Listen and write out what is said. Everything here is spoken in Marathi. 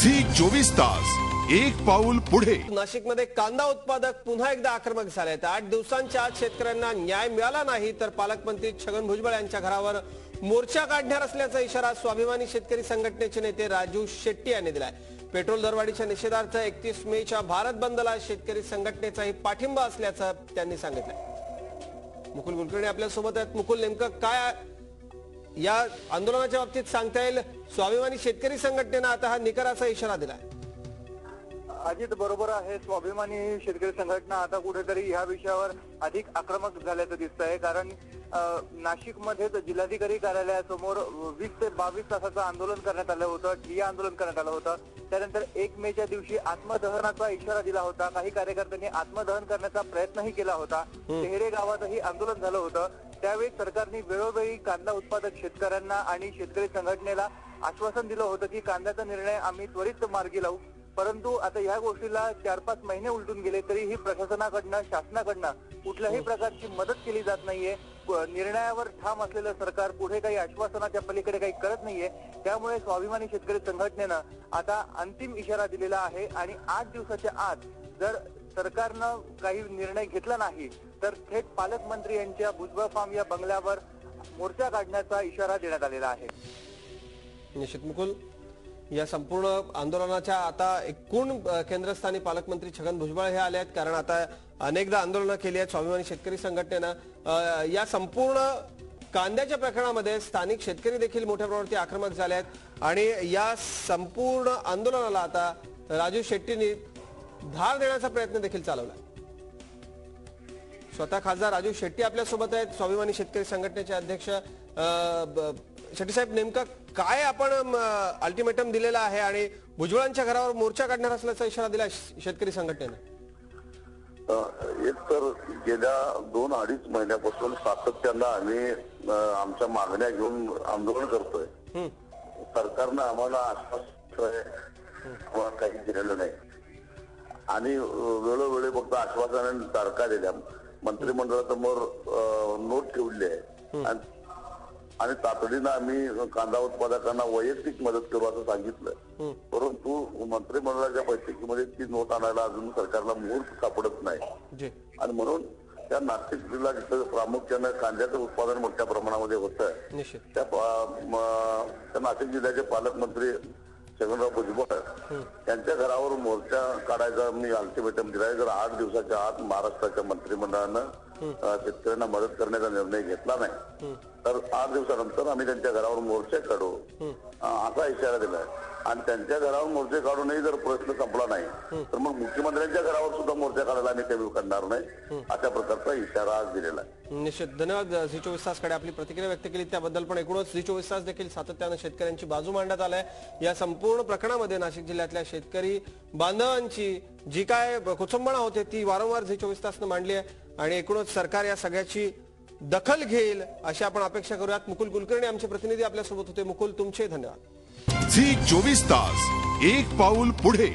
झी 24 तास एक पाऊल पुढे। नाशिकमध्ये कांदा उत्पादक पुन्हा एकदा आक्रमक झाले आहेत। 8 दिवसांच्या आत शेतकऱ्यांना न्याय मिळाला नाही तर पालकमंत्री छगन भुजबळ यांच्या घरावर मोर्चा काढणार असल्याचा इशारा स्वाभिमानी शेतकरी संघटनेचे नेते राजू शेट्टी यांनी दिलाय। पेट्रोल दरवाढीच्या निषेधार्थ 31 मेच्या भारत बंदला शेतकरी संघटनेचाही पाठिंबा असल्याचं त्यांनी सांगितलं। मुकुल कुलकर्णी आपल्या सोबत आहेत। मुकुल, नेमकं काय या आंदोलनाच्या बाबतीत सांगता येईल? स्वाभिमानी शेतकरी संघटनेने आता हा निकराचा इशारा दिलाय। अजित बरोबर आहे, स्वाभिमानी शेतकरी संघटना आता कुठेतरी या विषयावर अधिक आक्रमक झाल्याचं दिसतंय। कारण नाशिकमध्ये जिल्हाधिकारी कार्यालयासमोर 20 ते 22 तासाचं आंदोलन करण्यात आलं होतं, ठिय्या आंदोलन करण्यात आलं होतं। त्यानंतर 1 मेच्या दिवशी आत्मदहनाचा इशारा दिला होता। काही कार्यकर्त्यांनी आत्मदहन करण्याचा प्रयत्नही केला होता। तेहरे गावातही आंदोलन झालं होतं। त्यावेळी सरकारने वेळोवेळी कांदा उत्पादक शेतकऱ्यांना आणि शेतकरी संघटनेला आश्वासन दिलं होतं की कांद्याचा निर्णय आम्ही त्वरित मार्गी लावू। परंतु आता या गोष्टीला 4-5 महिने उलटून गेले तरीही प्रशासनाकडनं, शासनाकडनं कुठल्याही प्रकारची मदत केली जात नाहीये। निर्णयावर ठाम असलेलं सरकार पुढे काही आश्वासनाच्या पलीकडे काही करत नाहीये। त्यामुळे स्वाभिमानी शेतकरी संघटनेनं आता अंतिम इशारा दिलेला आहे आणि 8 दिवसाच्या आत जर सरकारनं काही निर्णय घेतला नाही तर थेट पालकमंत्री यांच्या भुजबळ फार्म या बंगल्यावर मोर्चा काढण्याचा इशारा देण्यात आलेला आहे। निश्चित मुकुल, या संपूर्ण आंदोलनाच्या आता एकूण केंद्रस्थानी पालकमंत्री छगन भुजबळ हे आले आहेत। कारण आता अनेकदा आंदोलनं केली आहेत स्वाभिमानी शेतकरी संघटनेनं। या संपूर्ण कांद्याच्या प्रकरणामध्ये स्थानिक शेतकरी देखील मोठ्या प्रमाणात आक्रमक झाले आहेत आणि या संपूर्ण आंदोलनाला आता राजू शेट्टींनी धार देण्याचा प्रयत्न देखील चालवला। स्वतः खासदार राजू शेट्टी आपल्या सोबत आहेत, स्वाभिमानी शेतकरी संघटनेचे अध्यक्ष। शेट्टी साहेब, नेमका काय आपण अल्टिमेटम दिलेला आहे आणि भुजबळांच्या घरावर मोर्चा काढणार असल्याचा इशारा दिला शेतकरी संघटनेने? एक तर गेल्या 2-2.5 महिन्यापासून सातत्यानं आम्ही आमच्या मागण्या घेऊन आंदोलन करतोय। सरकारनं आम्हाला आश्वासन काही दिलेलं नाही आणि वेळोवेळी फक्त आश्वासनाने तारखा दिल्या, मंत्रिमंडळासमोर नोट ठेवली आहे आणि तातडीनं आम्ही कांदा उत्पादकांना वैयक्तिक मदत करू असं सांगितलं। परंतु मंत्रिमंडळाच्या बैठकीमध्ये ती नोट आणायला अजून सरकारला मुहूर्त सापडत नाही आणि म्हणून त्या नाशिक जिल्हा जिथं प्रामुख्यानं कांद्याचं उत्पादन मोठ्या प्रमाणामध्ये होतं त्या नाशिक जिल्ह्याचे पालकमंत्री छगनराव भुजबळ यांच्या घरावर मोर्चा काढायचा मी अल्टिमेटम दिलाय। जर 8 दिवसाच्या आत महाराष्ट्राच्या मंत्रिमंडळानं शेतकऱ्यांना मदत करण्याचा निर्णय घेतला नाही तर 8 दिवसानंतर आम्ही त्यांच्या घरावर मोर्चे काढू असा इशारा दिलाय। आणि त्यांच्या घरावर मोर्चे काढूनही जर प्रश्न संपला नाही तर मग मुख्यमंत्र्यांच्या घरावर सुद्धा मोर्चा काढायला आम्ही कमी करणार नाही अशा प्रकारचा इशारा आज दिलेला आहे। निश्चित धन्यवाद। झी 24 तासकडे आपली प्रतिक्रिया व्यक्त केली त्याबद्दल। पण एकूणच झी 24 तास देखील सातत्यानं शेतकऱ्यांची बाजू मांडण्यात आलाय। या संपूर्ण प्रकरणामध्ये नाशिक जिल्ह्यातल्या शेतकरी बांधवांची जी काय कुचंबणा होते ती वारंवार झी 24 तासनं मांडली आहे आणि एकूणच सरकार या सगळ्याची दखल घेईल अशी आपण अपेक्षा करूयात। मुकुल कुलकर्णी आमचे प्रतिनिधी आपल्यासोबत होते। मुकुल, तुमचे धन्यवाद। झी 24 तास एक पाऊल पुढे।